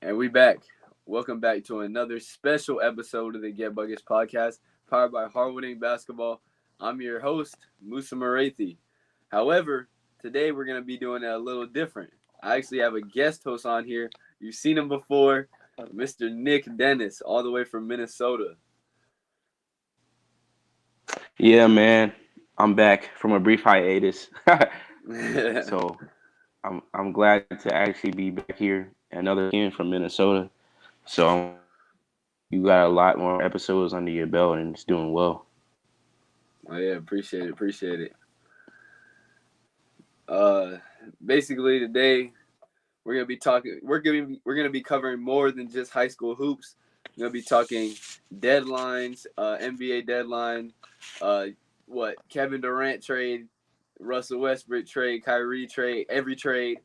And we back. Welcome back to another special episode of the Get Buckets podcast, powered by Hardwooding Basketball. I'm your host, Musa Marathi. However, today we're going to be doing it a little different. I actually have a guest host on here. You've seen him before, Mr. Nick Dennis, all the way from Minnesota. Yeah, man. I'm back from a brief hiatus. So I'm glad to actually be back here. Another kid from Minnesota. So you got a lot more episodes under your belt and it's doing well. Oh yeah, appreciate it. Uh, Basically today we're gonna be talking. We're gonna be covering more than just high school hoops. We're gonna be talking deadlines, NBA deadline, uh, what Kevin Durant trade, Russell Westbrook trade, Kyrie trade, every trade,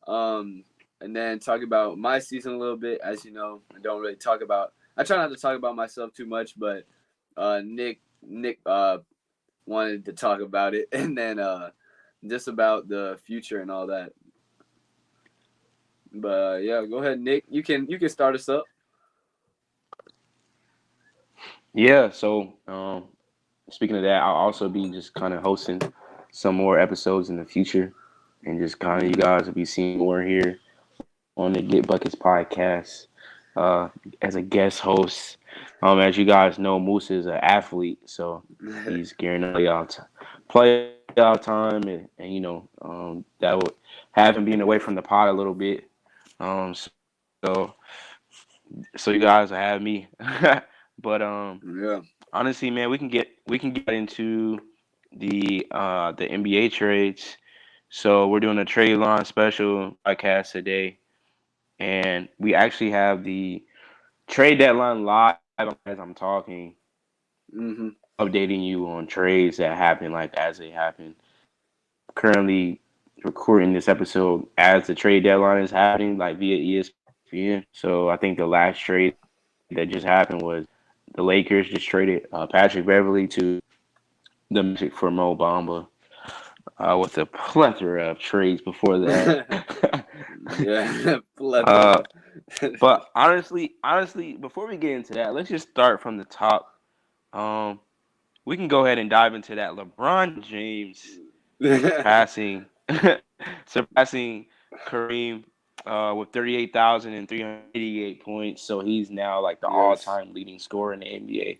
um, and then talk about my season a little bit. As you know, I don't really talk about. I try not to talk about myself too much, but Nick wanted to talk about it, and then just about the future and all that. But yeah, go ahead, Nick. You can start us up. Yeah, speaking of that, I'll also be just kind of hosting some more episodes in the future and just kind of you Mm-hmm. guys will be seeing more here on the Get Buckets podcast uh, as a guest host. As you guys know, Moose is an athlete, so he's gearing up playoff time, and that would have him being away from the pod a little bit. So so you guys will have me, but Yeah. honestly, man, we can get into the NBA trades. So we're doing a trade line special podcast today, and we actually have the trade deadline live as I'm talking, Mm-hmm. updating you on trades that happen like as they happen. Currently recording this episode as the trade deadline is happening, like via ESPN. So I think the last trade that just happened was the Lakers just traded Patrick Beverly to the Magic for Mo Bamba, with a plethora of trades before that. Yeah. uh, Plethora. but honestly, before we get into that, let's just start from the top. Um, we can go ahead and dive into that LeBron James surpassing surpassing Kareem with 38,388 points. So he's now like the Yes. all-time leading scorer in the NBA.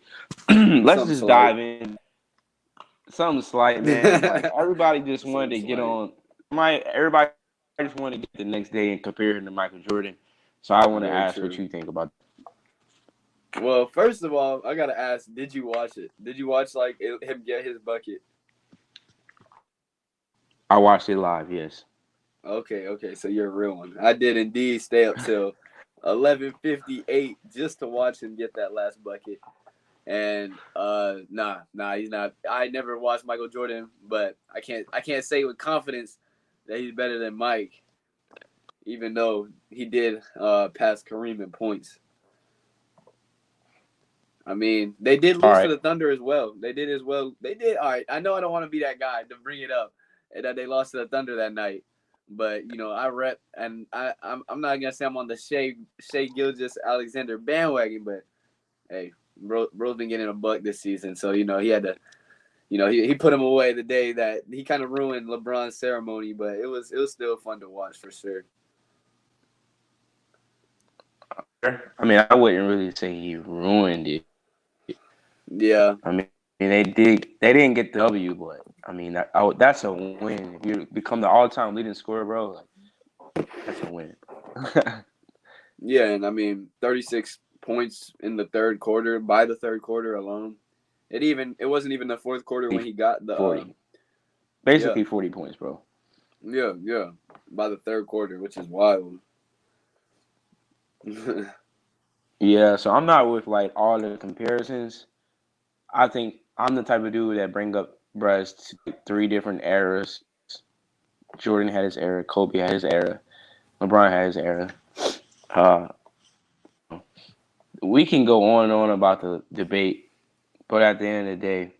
Let's Something just slight. dive in. Something slight, man. Like everybody just wanted Something to get slight. on. Everybody just wanted to get the next day and compare him to Michael Jordan. So I want to Very ask what true. you think about. Well, first of all, I gotta ask: did you watch it? Did you watch him get his bucket? I watched it live. Yes. Okay. So you're a real one. I did indeed stay up till 11:58 just to watch him get that last bucket. And nah, he's not. I never watched Michael Jordan, but I can't say with confidence that he's better than Mike, even though he did pass Kareem in points. I mean, they did All lose to right. the Thunder as well. They did as well. They did all right. I know I don't want to be that guy to bring it up and that they lost to the Thunder that night, but I rep and I'm not gonna say I'm on the Shea Gilgis Alexander bandwagon, but hey, bro's been getting a buck this season, so he had to. He put him away the day that he kind of ruined LeBron's ceremony, but it was still fun to watch for sure. I mean, I wouldn't really say he ruined it. Yeah, I mean, they didn't get the W, but I mean that's a win. If you become the all-time leading scorer, bro, like that's a win. yeah, and I mean 36 points in the third quarter by the third quarter alone. It wasn't even the fourth quarter when he got the 40, yeah basically 40 points, bro. yeah by the third quarter, which is wild. Yeah, so I'm not with like all the comparisons. I think I'm the type of dude that bring up bruhs to three different eras. Jordan had his era, Kobe had his era, LeBron had his era. Uh, we can go on and on about the debate, but at the end of the day,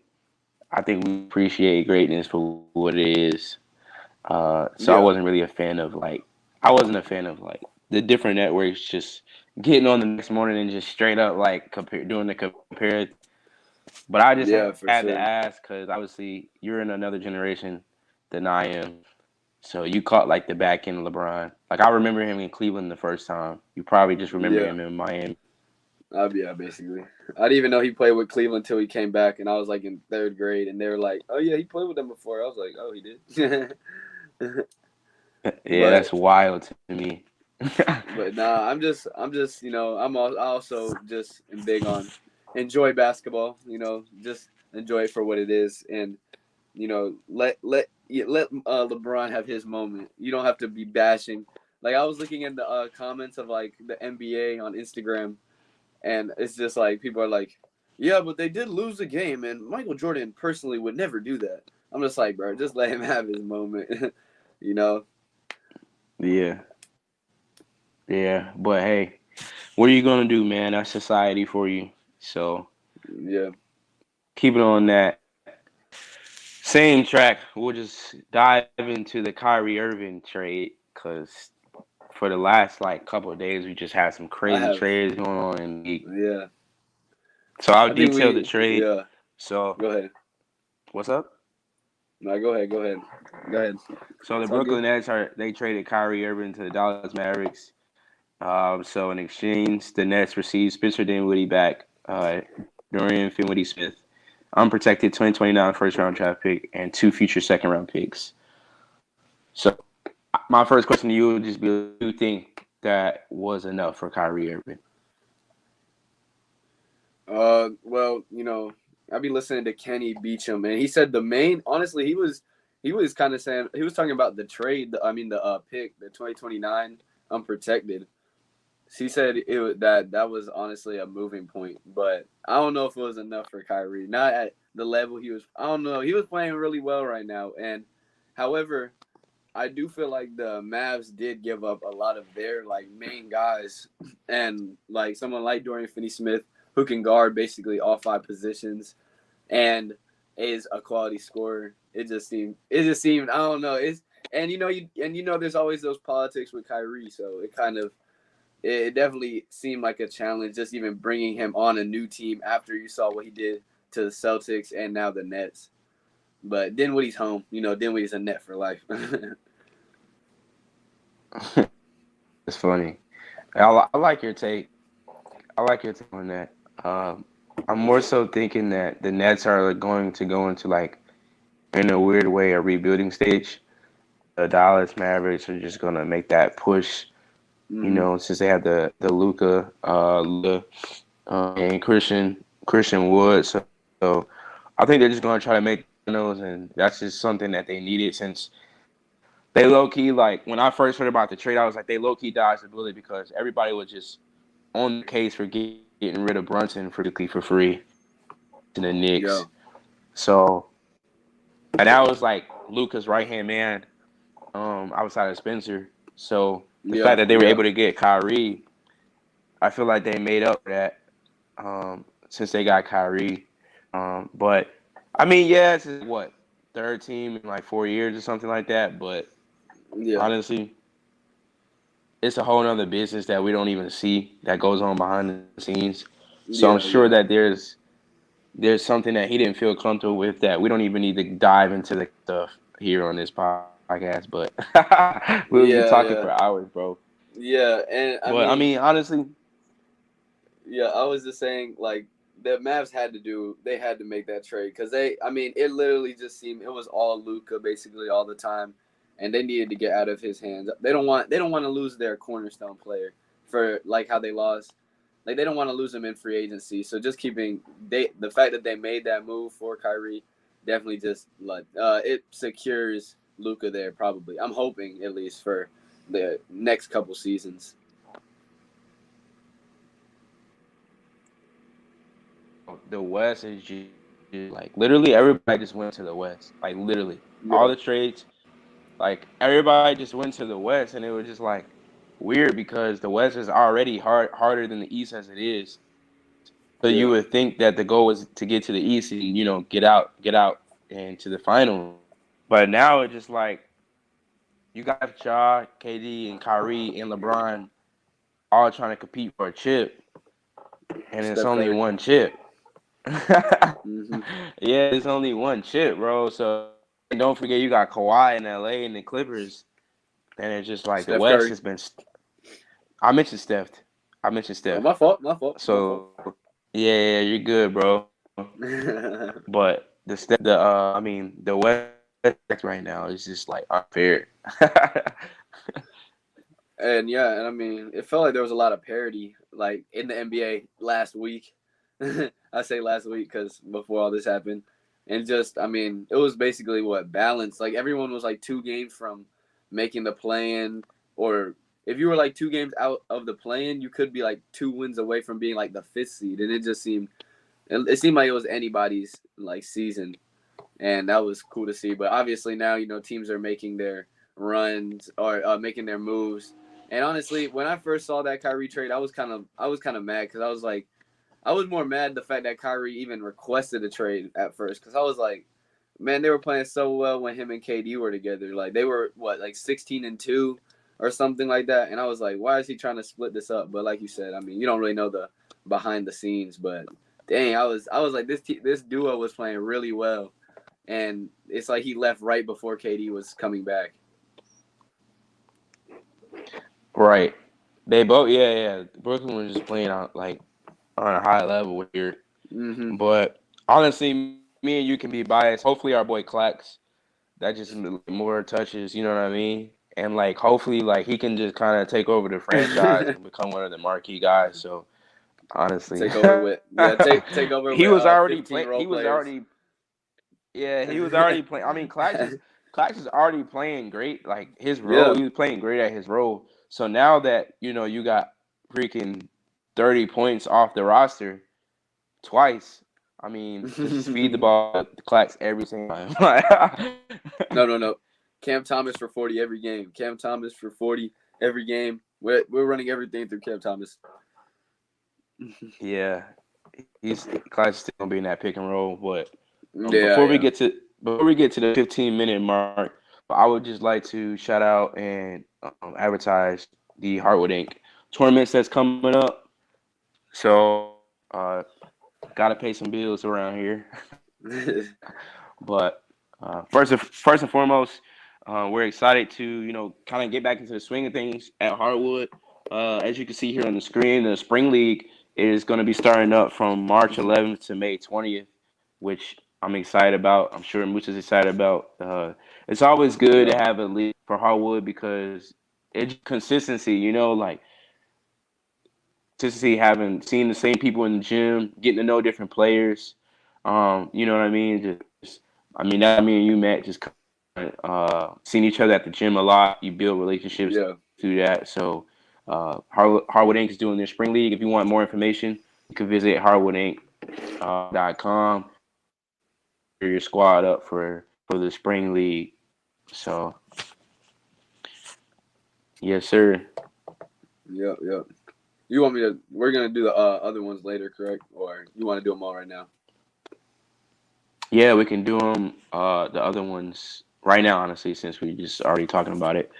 I think we appreciate greatness for what it is. So I wasn't Yeah, really a fan of like I wasn't a fan of like the different networks just getting on the next morning and just straight up like doing the compare. But I just Yeah, had for to sure. ask because obviously you're in another generation than I am. So you caught like the back end of LeBron. Like I remember him in Cleveland the first time. You probably just remember Yeah. him in Miami. Yeah, basically. I didn't even know he played with Cleveland until he came back, and I was like in third grade, and they were like, "Oh yeah, he played with them before." I was like, "Oh, he did." Yeah, but that's wild to me. but nah, I'm just I also just am big on enjoy basketball. Just enjoy it for what it is, and let LeBron have his moment. You don't have to be bashing. Like I was looking in the comments of like the NBA on Instagram, and it's just like people are like, yeah, but they did lose the game, and Michael Jordan personally would never do that. I'm just like, bro, just let him have his moment. you know? Yeah, yeah. But hey, what are you gonna do, man? That's society for you. So Yeah. keep it on that same track. We'll just dive into the Kyrie Irving trade because for the last like couple of days we just had some I crazy have. trades going on in the league. Yeah. So I'll I think detail the we. trade. Yeah. So Go ahead. what's up? No, go ahead. Go ahead. Go ahead. So the It's all good. Brooklyn Nets they traded Kyrie Irving to the Dallas Mavericks. So in exchange, the Nets received Spencer Dinwiddie back, Dorian Finney-Smith, unprotected 2029 first round draft pick, and 2 future second round picks. So my first question to you would just be: do you think that was enough for Kyrie Irving? Well, I've been listening to Kenny Beecham, and he said the main. Honestly, he was kind of saying he was talking about the trade. I mean, the pick, the 2029 unprotected. He said that was honestly a moving point, but I don't know if it was enough for Kyrie. Not at the level he was. I don't know. He was playing really well right now, and however, I do feel like the Mavs did give up a lot of their like main guys, and like someone like Dorian Finney-Smith who can guard basically all five positions and is a quality scorer. It just seemed I don't know. It's and there's always those politics with Kyrie, so it definitely seemed like a challenge just even bringing him on a new team after you saw what he did to the Celtics and now the Nets. But Dinwiddie's home. Dinwiddie's a net for life. It's funny. I like your take. I like your take on that. Um, I'm more so thinking that the Nets are going to go into like in a weird way a rebuilding stage. The Dallas Mavericks are just gonna make that push. hmm Since they have the Luka, and Christian Wood. So I think they're just gonna try to make those, and that's just something that they needed since they low key like when I first heard about the trade, I was like they low key dodged the bullet because everybody was just on the case for getting rid of Brunson for free to the Knicks. Yeah. So and that was like Luka's right hand man, outside of Spencer. So the fact Yeah. that they were Yeah. able to get Kyrie, I feel like they made up for that, since they got Kyrie. But I mean, yeah, it's what third team in like 4 years or something like that. But Yeah. honestly, it's a whole other business that we don't even see that goes on behind the scenes. So I'm Yeah. sure Yeah. that there's something that he didn't feel comfortable with that we don't even need to dive into the stuff here on this podcast. But we would be Yeah. talking Yeah. for hours, bro. Yeah. And I But I mean, mean, honestly, yeah, I was just saying like the Mavs they had to make that trade because I mean, it literally just seemed it was all Luka basically all the time, and they needed to get out of his hands. They don't want to lose their cornerstone player for like how they lost. Like they don't want to lose him in free agency. So just the fact that they made that move for Kyrie definitely just like it secures Luka there probably. I'm hoping at least for the next couple seasons. the West is just like literally everybody just went to the West. Like literally all Yeah. the trades, like everybody just went to the West, and it was just like weird because the West is already harder than the East as it is. So you Yeah. would think that the goal was to get to the East and get out and to the finals. But now it's just like you got Ja, KD, and Kyrie and LeBron. all trying to compete for a chip, and it's Steph only Curry. one chip. Hmm. Yeah, it's only one chip, bro. So and don't forget you got Kawhi in LA and the Clippers, and it's just like the Steph West Curry. has been. I mentioned Steph. I mentioned Oh, Steph. my fault. My fault. My fault. So yeah, you're good, bro. But the West right now is just like unfair. And yeah, and I mean, it felt like there was a lot of parity, like in the NBA last week. I say last week because before all this happened, and just I mean, it was basically what balance. Like everyone was like 2 games from making the play-in, or if you were like 2 games out of the play-in, you could be like 2 wins away from being like the fifth seed, and it seemed like it was anybody's like season, and that was cool to see. But obviously now teams are making their runs or making their moves. And honestly, when I first saw that Kyrie trade, I was kind of mad because I was like, I was more mad the fact that Kyrie even requested a trade at first because I was like, man, they were playing so well when him and KD were together. Like they were what like 16-2 or something like that, and I was like, why is he trying to split this up? But like you said, I mean, you don't really know the behind the scenes, but dang, I was like this duo was playing really well, and it's like he left right before KD was coming back. Right. They both, yeah. Brooklyn was just playing on a high level here. Mm-hmm. But honestly, me and you can be biased. Hopefully, our boy Clax, that just more touches. You know what I mean? And like, hopefully, like he can just kind of take over the franchise and become one of the marquee guys. So honestly, Take over with take over he with was already 15 playing. role He was players. already Yeah, he was already playing. I mean, Clax is already playing great. Like his role, Yeah. he was playing great at his role. So now that you got freaking 30 points off the roster twice. I mean, just feed the ball to Clax every single time. No. Cam Thomas for 40 every game. Cam Thomas for 40 every game. We're running everything through Cam Thomas. Yeah, he's Clax is still gonna be in that pick and roll. But Yeah, yeah. before we get to the 15-minute mark, I would just like to shout out and advertise the Hardwood Inc. tournaments that's coming up. So, gotta pay some bills around here. But first and foremost, we're excited to kind of get back into the swing of things at Hardwood. As you can see here on the screen, the Spring League is going to be starting up from March 11th to May 20th, which I'm excited about. I'm sure Moose is excited about. It's always good Yeah. to have a league for Hardwood because it's consistency. Like consistency, having seen the same people in the gym, getting to know different players. You know what I mean? I mean that me and you, Matt, just seeing each other at the gym a lot. You build relationships Yeah. through that. So Hardwood Inc. is doing their spring league. If you want more information, you can visit hardwoodinc.com. Your squad up for the spring league. So yes, sir. Yep. You want me to? We're gonna do the other ones later, correct? Or you want to do them all right now? Yeah, we can do them. The other ones right now, honestly, since we just already talking about it.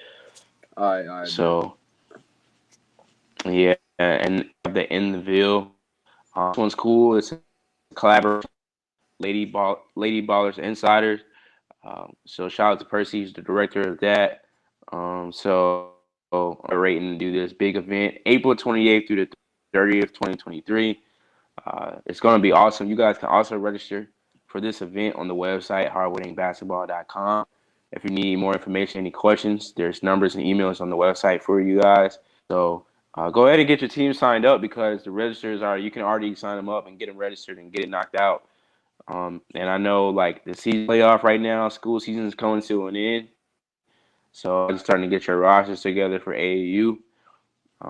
All right, bet. So yeah, and the In the Ville. This one's cool. It's a collaboration. Lady Ballers Insiders. So shout out to Percy, he's the director of that. So I'm rating to do this big event, April 28th through the 30th, 2023. It's going to be awesome. You guys can also register for this event on the website, hardwoodingbasketball.com. If you need more information, any questions, there's numbers and emails on the website for you guys. So go ahead and get your team signed up because the registers you can already sign them up and get them registered and get it knocked out. And I know like the season playoff right now, school season is coming to an end. So I'm just starting to get your rosters together for AAU.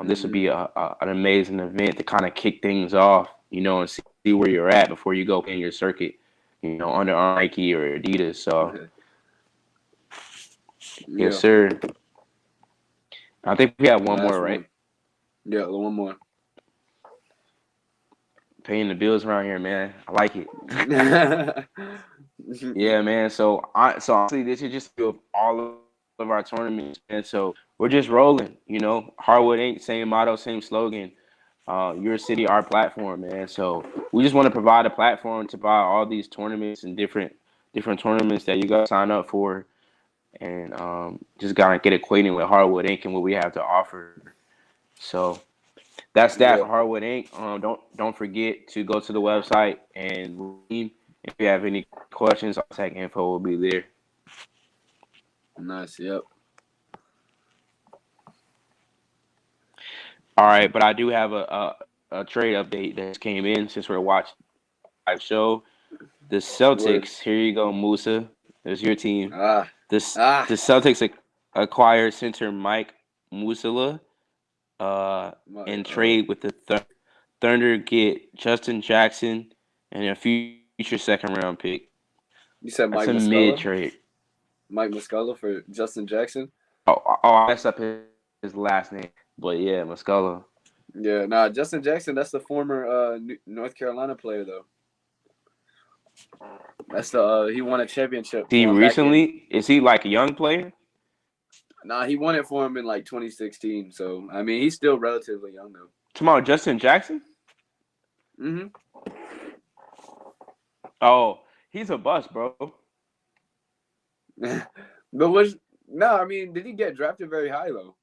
This would Mm-hmm. be an amazing event to kind of kick things off, and see where you're at before you go in your circuit, under Nike or Adidas. So, yes, Yeah. sir. I think we have one more, Last right? one. Yeah, one more. Paying the bills around here, man. I like it. Yeah. Yeah, man. So honestly, this is just all of of our tournaments, and so we're just rolling. You know, Hardwood Inc. Same motto, same slogan. Your city, our platform, man. So we just want to provide a platform to buy all these tournaments and different tournaments that you guys sign up for, and just gotta get acquainted with Hardwood Inc. and what we have to offer. So that's that Yeah, for Hardwood Inc. Don't forget to go to the website and read. If you have any questions, our tech info will be there. nice. Yep. All right, but I do have a trade update that came in since we're watching the live show. The Word. Celtics, here you go, Musa. There's your team. Ah, This ah. the Celtics acquired center Mike Musala, My, and trade with the Thunder get Justin Jackson and a future second round pick. you said That's Mike a mid Muscala. trade. Mike Muscala for Justin Jackson. I messed up his last name, but yeah, Muscala. Yeah, nah, Justin Jackson. That's the former North Carolina player though. That's the he won a championship He for him back in. recently is he like a young player? Nah, he won it for him in like 2016. So I mean, he's still relatively young though. Tomorrow, Justin Jackson. Mm-hmm. Oh, he's a bust, bro. But was no, I mean, did he get drafted very high though?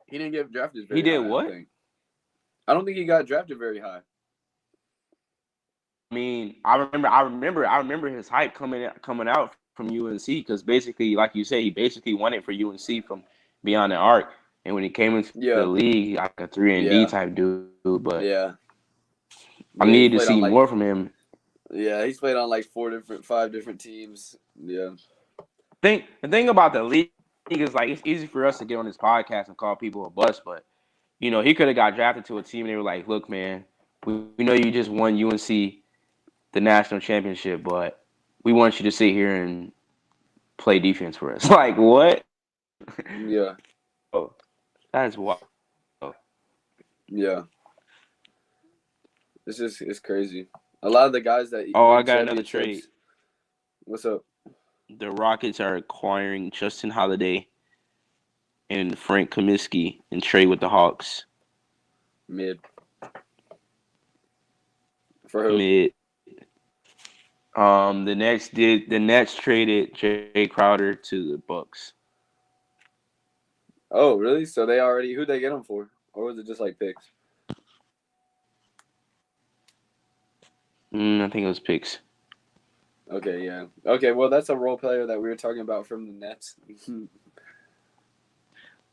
He didn't get drafted He very did high. I don't what? think. I don't think he got drafted very high. I mean, I remember his hype coming out from UNC because basically, like you said, he basically won it for UNC from beyond the arc. And when he came into the Yeah, league, like a 3-and-D yeah, type dude, but yeah, I yeah. He's needed to played on see like more from him. he's played on like five different teams. Yeah, The thing about the league is like it's easy for us to get on this podcast and call people a bust, but he could have got drafted to a team and they were like, "Look, man, we know you just won UNC the national championship, but we want you to sit here and play defense for us." Like what? yeah, Oh, that's wild. yeah. It's crazy. A lot of the guys that Oh, I win got another trade. championships. What's up? The Rockets are acquiring Justin Holiday and Frank Kaminsky in trade with the Hawks. Mid for who? Mid. The Nets traded Jay Crowder to the Bucks. Oh, really? So they already who they get them for, or was it just like picks? I think it was picks. Okay, yeah. Okay, well that's a role player that we were talking about from the Nets.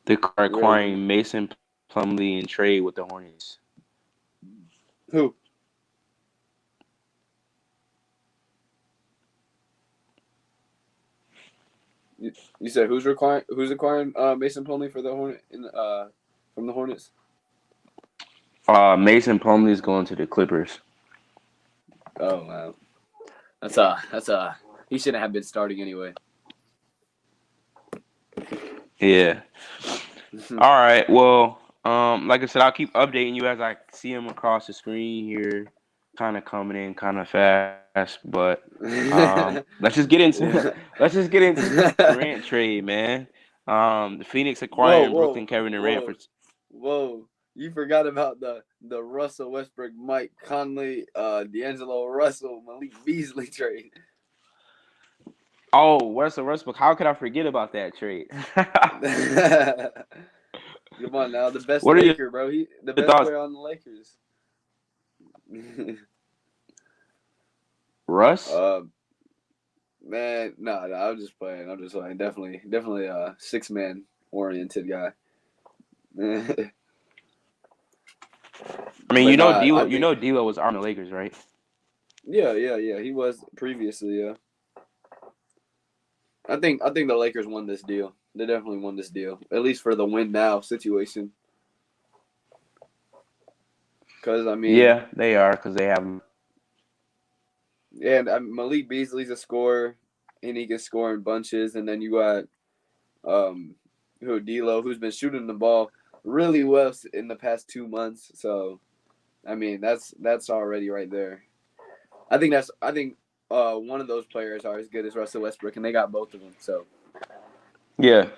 They're Really? acquiring Mason Plumlee in trade with the Hornets. Who? You said who's acquiring Mason Plumlee for the Hornet from the Hornets? Mason Plumlee is going to the Clippers. Oh wow. That's he shouldn't have been starting anyway. Yeah. All right. Well, like I said, I'll keep updating you as I see him across the screen here, kind of coming in kind of fast. But let's just get into Yeah. this Durant trade, man. The Phoenix Whoa, acquiring Brooklyn, whoa, Kevin Durant for. whoa, whoa! You forgot about the Russell Westbrook, Mike Conley, D'Angelo Russell, Malik Beasley trade. Oh, Russell Westbrook. How could I forget about that trade? Come on now, the best What are your Laker, bro. He the best thoughts, player on the Lakers. Russ? Man, no, I'm just playing. I'm just playing. Definitely a 6-man oriented guy. But I mean, I You think know, D'Lo was on the Lakers, right? yeah. He was previously, yeah. I think the Lakers won this deal. They definitely won this deal, at least for the win now situation. Because I mean, Yeah, they are because they have. yeah, Malik Beasley's a scorer, and he can score in bunches. And then you got D'Lo, who's been shooting the ball really well in the past 2 months. So I mean, that's already right there. I think one of those players are as good as Russell Westbrook, and they got both of them. So Yeah.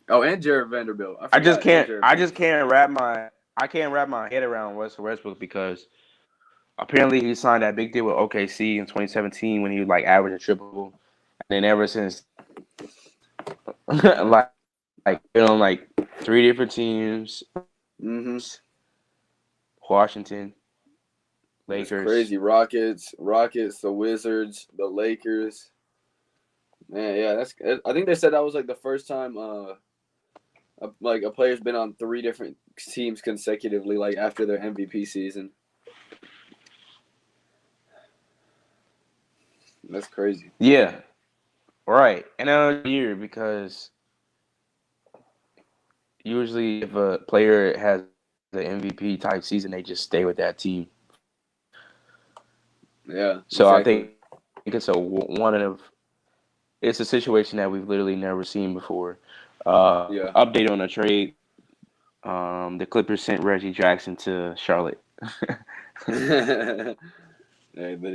Oh, and Jared Vanderbilt. I I just forgot. And can't. Jared I just Vanderbilt. can't wrap my. I can't wrap my head around Russell Westbrook because apparently he signed that big deal with OKC in 2017 when he was like averaging triple, and then ever since, Yeah. like been on like 3 different teams: Mm-hmm. Washington, That's Lakers. crazy. Rockets, the Wizards, the Lakers. Man, yeah, that's. I think they said that was like the first time, like a player's been on 3 different teams consecutively, like after their MVP season. That's crazy. Yeah, right. And another year because usually if a player has the MVP type season, they just stay with that team. Yeah, So I exactly. think it's it's a situation that we've literally never seen before. Yeah. Update on a trade. The Clippers sent Reggie Jackson to Charlotte. Hey, but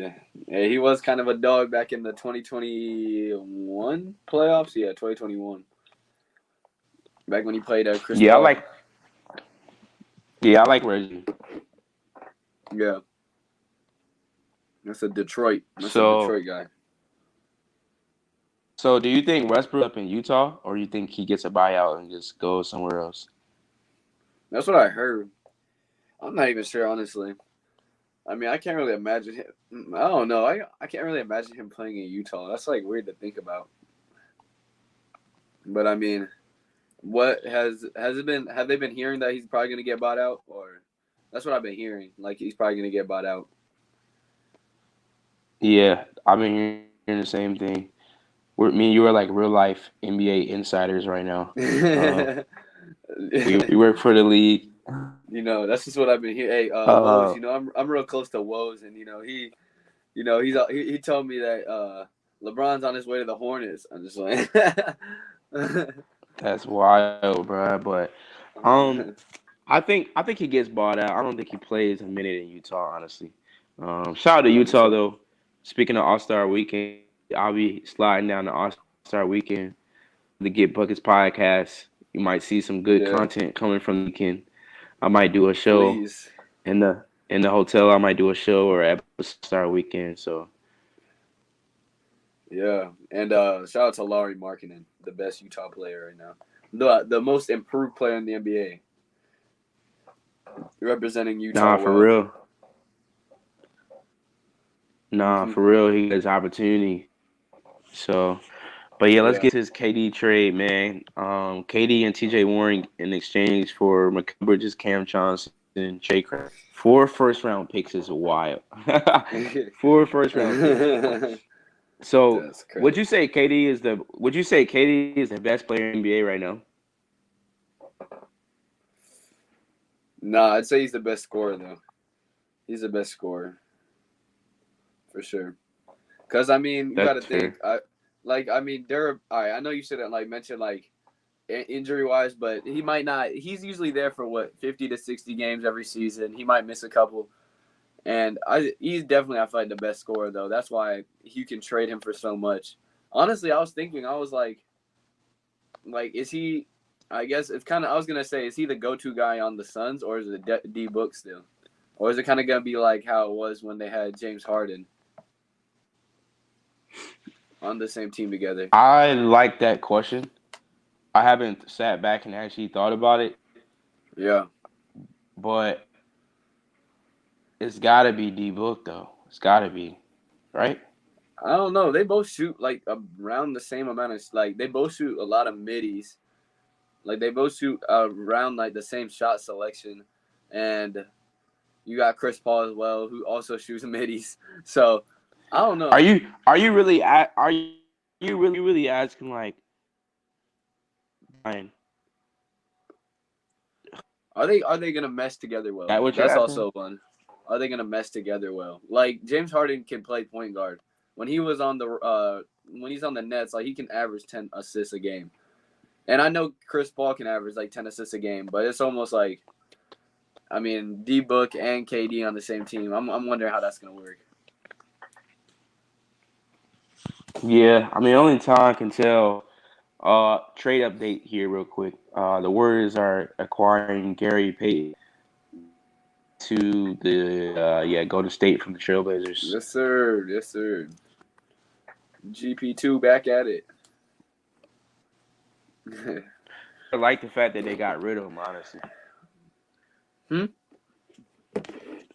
hey, he was kind of a dog back in the 2021 playoffs. Yeah, 2021. Back when he played Chris yeah, I Paul. like. Yeah, I like Reggie. Yeah, that's a Detroit. That's a So, Detroit guy. so do you think Westbrook up in Utah, or you think he gets a buyout and just goes somewhere else? That's what I heard. I'm not even sure, honestly. I mean, I can't really imagine him. I don't know. I can't really imagine him playing in Utah. That's like weird to think about. But I mean, what has it been? Have they been hearing that he's probably gonna get bought out, or that's what I've been hearing? Like he's probably gonna get bought out. Yeah, I've been hearing the same thing. Me and you are like real life NBA insiders right now. Uh, we work for the league. That's just what I've been hearing. Hey, Woes, Uh, I'm real close to Woes, and he told me that LeBron's on his way to the Hornets. I'm just like, that's wild, bro. But um, I think he gets bought out. I don't think he plays a minute in Utah, honestly. Shout out to for Utah sure. though. Speaking of All Star Weekend, I'll be sliding down the All Star Weekend, the Get Buckets podcast. You might see some good Yeah, content coming from the weekend. I might do a show please. in the hotel. I might do a show or episode Star Weekend. So Yeah, and shout out to Laurie Markkinen, the best Utah player right now, the most improved player in the NBA, representing Utah nah, for well. real. Nah, Hmm. for real. He gets opportunity. So, but yeah, let's Yeah. get to this KD trade, man. KD and TJ Warren in exchange for Mikal Bridges, Cam Johnson, Jay Crowder. 4 first round picks is wild. 4 first round picks. So, That's crazy. would you say KD is the best player in NBA right now? Nah, I'd say he's the best scorer though. He's the best scorer for sure. Cause I mean, you got to That's think. fair. I mean, there. All right, I know you said it like mentioned like injury wise, but he might not. He's usually there for what 50 to 60 games every season. He might miss a couple, and he's definitely I feel like the best scorer though. That's why you can trade him for so much. Honestly, I was thinking, I was like, is he? I guess it's kind of. I was gonna say, is he the go-to guy on the Suns, or is it D Book still, or is it kind of gonna be like how it was when they had James Harden on the same team together? I like that question. I haven't sat back and actually thought about it, Yeah. but it's got to be D Book though. It's got to be, right? I don't know. They both shoot like around the same amount of like they both shoot a lot of middies. Like they both shoot around like the same shot selection, and you got Chris Paul as well, who also shoots middies. So I don't know. Are you really asking like Brian? Are they gonna mesh together well? That what you're That's asking? also one. Are they gonna mesh together well? Like James Harden can play point guard. When he was on the when he's on the Nets, like he can average 10 assists a game. And I know Chris Paul can average like 10 assists a game, but it's almost like I mean D Book and KD on the same team. I'm wondering how that's gonna work. Yeah, I mean only time can tell. Trade update here, real quick. The Warriors are acquiring Gary Payton to the Golden State from the Trailblazers. Yes, sir. Yes, sir. GP2 back at it. I like the fact that they got rid of him, honestly.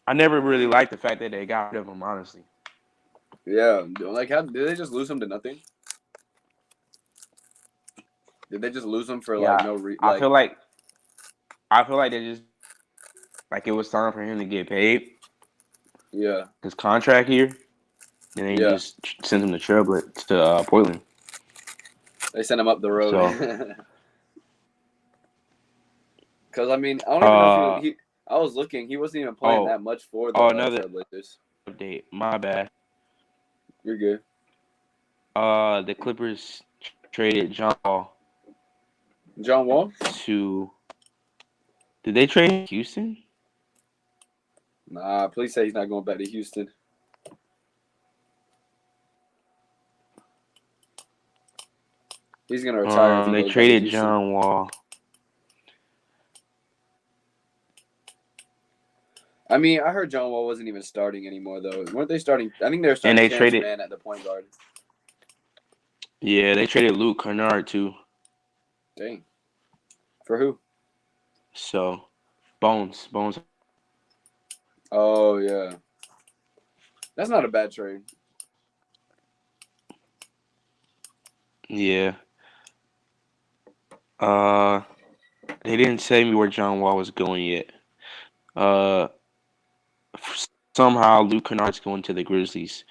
I never really liked the fact that they got rid of him, honestly. Yeah, like how did they just lose him to nothing? Did they just lose him for like no reason? I feel like they just like it was time for him to get paid. Yeah. His contract here, and then just sent him to Portland. They sent him up the road. So, because I mean, I don't even know if he I was looking. He wasn't even playing that much for the Trailblazers. Update. My bad. You're good. The Clippers traded John Wall. John Wall? Did they trade Houston? Nah, please say he's not going back to Houston. He's gonna retire. They traded John Wall. I mean, I heard John Wall wasn't even starting anymore, though. Weren't they starting? I think they were starting. And they traded Man at the point guard. Yeah, they traded Luke Kennard too. Dang. For who? So, Bones. Oh yeah. That's not a bad trade. Yeah. They didn't say me where John Wall was going yet. Somehow Luke Kennard's going to the Grizzlies.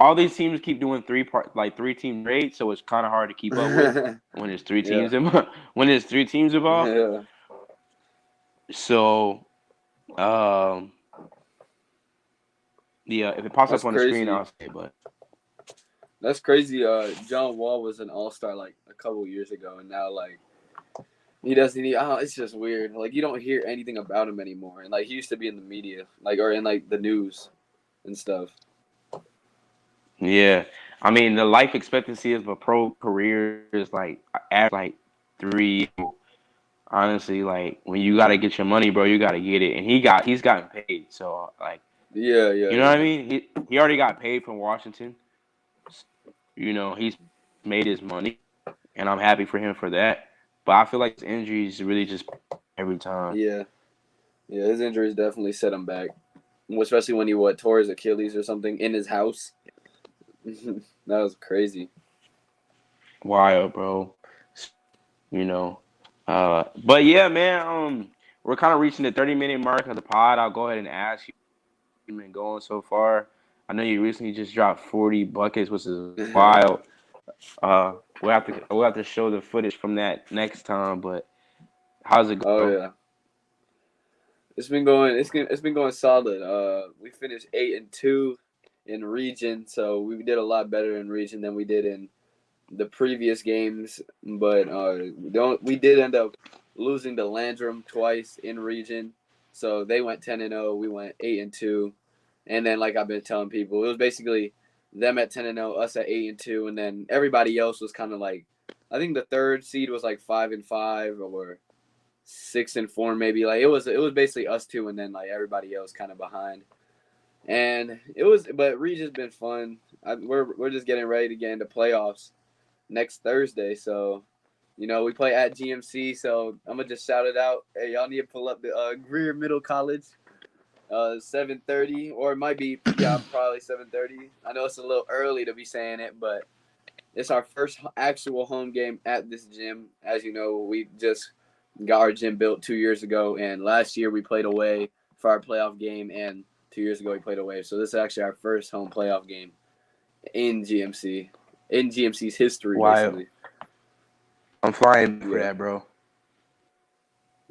All these teams keep doing three-team trades, so it's kind of hard to keep up with when there's three teams involved. Yeah. So, if it pops up on the screen, I'll say. But that's crazy. John Wall was an all-star like a couple years ago, and now like he doesn't. It's just weird. Like you don't hear anything about him anymore, and like he used to be in the media, like or in like the news and stuff. Yeah, I mean the life expectancy of a pro career is like 3. Honestly, like when you gotta get your money, bro, you gotta get it, and he's gotten paid. So like, yeah, you know what I mean? He already got paid from Washington. You know, he's made his money, and I'm happy for him for that. But I feel like his injuries really just every time. Yeah, his injuries definitely set him back, especially when he tore his Achilles or something in his house. That was crazy. Wild, bro. You know. But yeah, man. We're kind of reaching the 30-minute mark of the pod. I'll go ahead and ask you, you've been going so far. I know you recently just dropped 40 buckets, which is wild. We'll have to show the footage from that next time. But how's it going? Oh yeah, it's been going solid. We finished 8-2 in region, so we did a lot better in region than we did in the previous games. But we did end up losing to Landrum twice in region, so they went 10-0. We went 8-2, and then like I've been telling people, it was basically them at 10-0, us at 8-2, and then everybody else was kind of like, I think the third seed was like 5-5 or 6-4 maybe. Like it was basically us two, and then like everybody else kind of behind. And but region's been fun. We're just getting ready to get into playoffs next Thursday, so we play at GMC. So I'm gonna just shout it out. Hey, y'all need to pull up the Greer Middle College. 7:30, or it might be probably 7:30. I know it's a little early to be saying it, but it's our first actual home game at this gym. As you know, we just got our gym built 2 years ago, and last year we played away for our playoff game, and 2 years ago we played away. So this is actually our first home playoff game in GMC's history, basically. I'm flying for that, bro.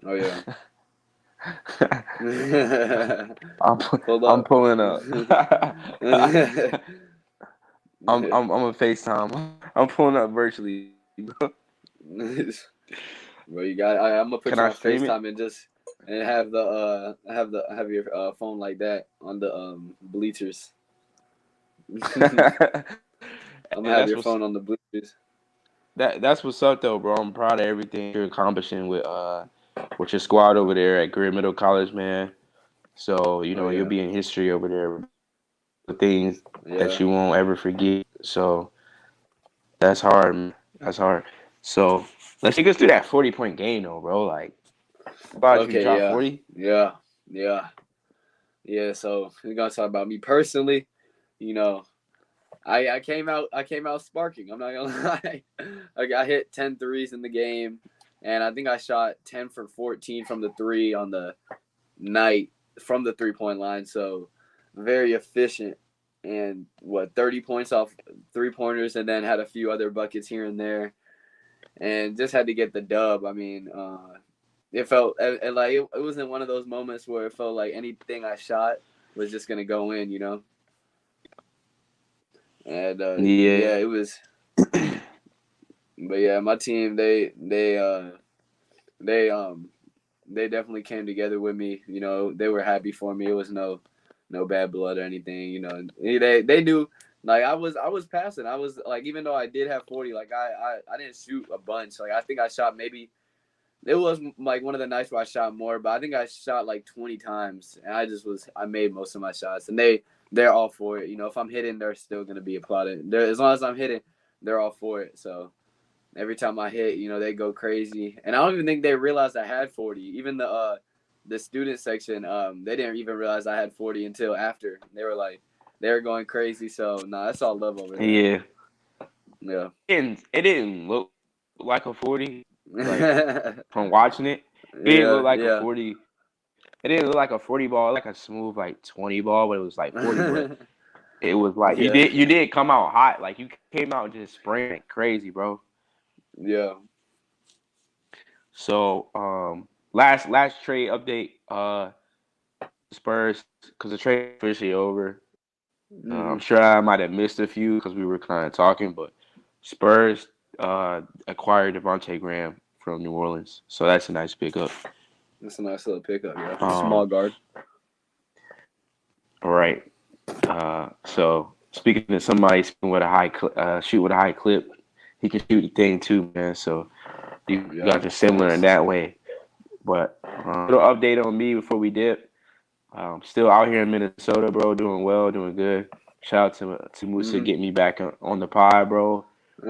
Oh yeah. I'm pulling up. I'm a FaceTime. I'm pulling up virtually. Well, you got. I'm gonna put you on FaceTime and have your phone like that on the bleachers. I'm gonna have your phone on the bleachers. that's what's up though, bro. I'm proud of everything you're accomplishing with your squad over there at Greer Middle College, man. So Oh you'll yeah, be in history over there. The things that yeah. you won't ever forget. So that's hard, man. That's hard. So let's take us through that 40-point game, though, bro. Like, why did you Okay, drop yeah, 40? yeah, yeah, yeah. So we're gonna talk about me personally. You know, I came out sparking. I'm not gonna lie. I hit 10 threes in the game, and I think I shot 10 for 14 from the three on the night from the 3-point line. So very efficient, and 30 points off 3-pointers, and then had a few other buckets here and there, and just had to get the dub. I mean, it felt like it wasn't one of those moments where it felt like anything I shot was just gonna go in, And Yeah. yeah, it was. But yeah, my team they definitely came together with me. They were happy for me. It was no bad blood or anything. They knew, like I was passing. I was like, even though I did have 40, like I didn't shoot a bunch. Like I think I shot maybe. It was like one of the nights where I shot more, but I think I shot like 20 times, and I made most of my shots, and they're all for it. If I'm hitting, they're still gonna be applauded. As long as I'm hitting, they're all for it. So every time I hit, they go crazy, and I don't even think they realized I had 40. Even the student section, they didn't even realize I had 40 until after. They were going crazy. So nah, that's all love over there. Yeah. Yeah. It didn't look like a 40. Like, from watching it, it didn't Yeah, look like a yeah. 40. It didn't look like a 40 ball, like a smooth, like 20 ball, but it was like 40. But it was like Yeah. you did come out hot. Like, you came out just spraying it crazy, bro. Yeah. So, last trade update. Spurs, because the trade officially over. I'm Mm. sure I might have missed a few because we were kind of talking, but Spurs acquired Devontae Graham from New Orleans, so that's a nice pickup. That's a nice little pickup, yeah. Um, Small guard. all right. So speaking of somebody shoot with a high clip, he can shoot the thing too, man. So you Yeah. guys are similar in that way. But little update on me before we dip. Still out here in Minnesota, bro. Doing well, doing good. Shout out to Musa Mm-hmm. getting me back on the pod, bro.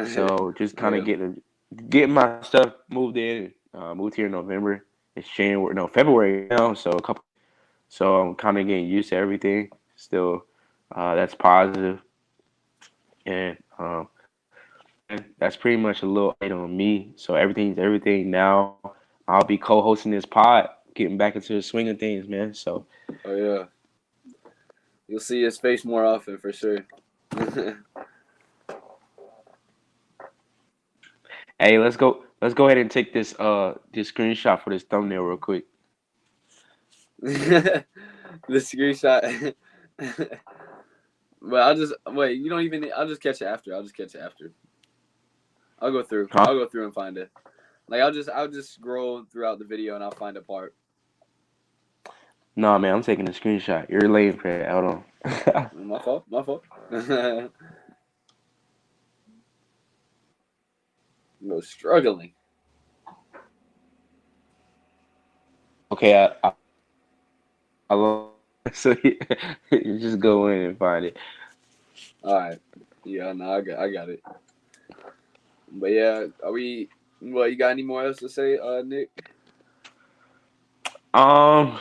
So just kind of Yeah. getting my stuff moved in. Moved here in November. It's January, no February now. So I'm kind of getting used to everything. Still, that's positive. And and that's pretty much a little update on me. So everything's everything now. I'll be co-hosting this pod, getting back into the swing of things, man. So Oh yeah. You'll see his face more often for sure. hey, let's go. Let's go ahead and take this screenshot for this thumbnail real quick. The screenshot. But I'll just wait. You don't even. I'll just catch it after. I'll just catch it after. I'll go through. Huh? I'll go through and find it. Like I'll just scroll throughout the video and I'll find a part. No, man, I'm taking a screenshot. You're late for it. Hold on. My fault. My fault. No struggling. okay, I love. So you just go in and find it. All right. Yeah. No, I got it. But yeah, are we? Well, you got any more else to say, Nick? Um,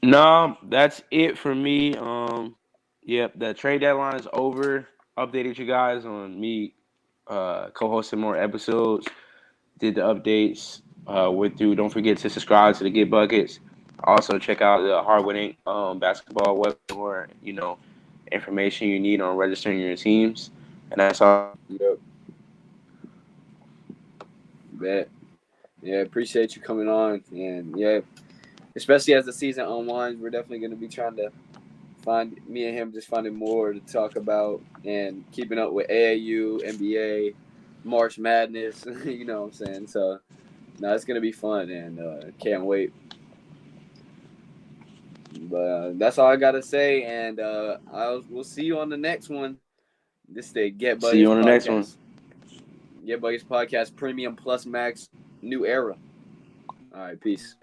no, that's it for me. Yep, the trade deadline is over. Updated you guys on me co-hosting more episodes. Did the updates. Went through. Don't forget to subscribe to the Get Buckets. Also check out the Hardwood Inc. Basketball web for information you need on registering your teams. And that's all. Yep. Bet. Yeah. Appreciate you coming on, and yeah, especially as the season unwinds, we're definitely going to be trying to find me and him just finding more to talk about and keeping up with AAU, NBA, March Madness. You know what I'm saying? So, no, it's gonna be fun, and can't wait. But that's all I gotta say, and we'll see you on the next one. This is the Get See you Butters on the next one. podcast. Get Buckets Podcast Premium Plus Max New Era. All right, peace.